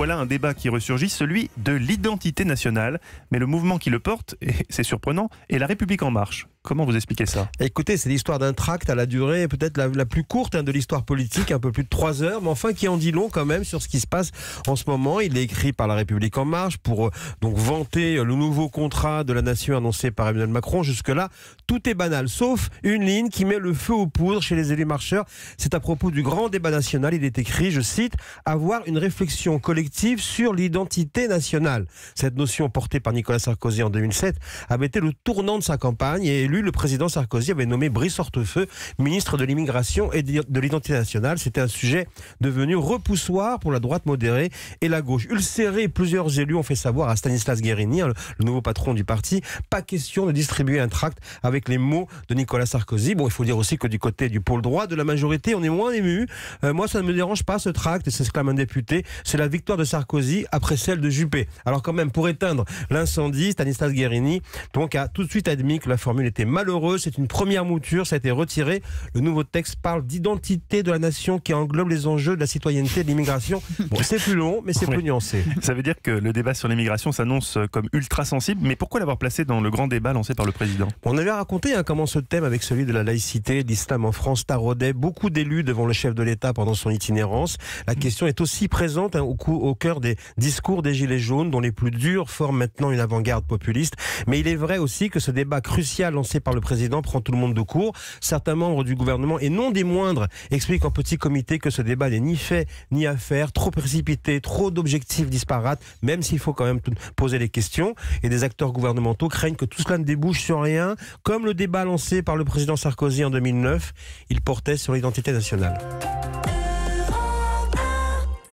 voilà un débat qui ressurgit, celui de l'identité nationale. Mais le mouvement qui le porte, et c'est surprenant, est La République En Marche. Comment vous expliquez ça? Écoutez, c'est l'histoire d'un tract à la durée peut-être la plus courte de l'histoire politique, un peu plus de 3 heures, mais enfin qui en dit long quand même sur ce qui se passe en ce moment. Il est écrit par La République En Marche pour donc vanter le nouveau contrat de la nation annoncé par Emmanuel Macron. Jusque-là, tout est banal, sauf une ligne qui met le feu aux poudres chez les élus marcheurs. C'est à propos du grand débat national. Il est écrit, je cite, « Avoir une réflexion collective sur l'identité nationale ». Cette notion portée par Nicolas Sarkozy en 2007 avait été le tournant de sa campagne et le président Sarkozy avait nommé Brice Hortefeux ministre de l'immigration et de l'identité nationale. C'était un sujet devenu repoussoir pour la droite modérée et la gauche. Ulcéré, plusieurs élus ont fait savoir à Stanislas Guerini, le nouveau patron du parti, pas question de distribuer un tract avec les mots de Nicolas Sarkozy. Bon, il faut dire aussi que du côté du pôle droit de la majorité, on est moins ému. Moi, ça ne me dérange pas ce tract, s'exclame un député. C'est la victoire de Sarkozy après celle de Juppé. Alors quand même, pour éteindre l'incendie, Stanislas Guerini donc a tout de suite admis que la formule était malheureuse. C'est une première mouture, ça a été retiré. Le nouveau texte parle d'identité de la nation qui englobe les enjeux de la citoyenneté et de l'immigration. Bon, c'est plus long, mais c'est plus nuancé. Ça veut dire que le débat sur l'immigration s'annonce comme ultra sensible, mais pourquoi l'avoir placé dans le grand débat lancé par le président? On avait raconté comment ce thème, avec celui de la laïcité, de l'islam en France, taraudait beaucoup d'élus devant le chef de l'État pendant son itinérance. La question est aussi présente au cœur des discours des Gilets jaunes, dont les plus durs forment maintenant une avant-garde populiste. Mais il est vrai aussi que ce débat crucial lancé par le président prend tout le monde de court. Certains membres du gouvernement, et non des moindres, expliquent en petit comité que ce débat n'est ni fait ni à faire, trop précipité, trop d'objectifs disparates, même s'il faut quand même poser les questions. Et des acteurs gouvernementaux craignent que tout cela ne débouche sur rien, comme le débat lancé par le président Sarkozy en 2009. Il portait sur l'identité nationale.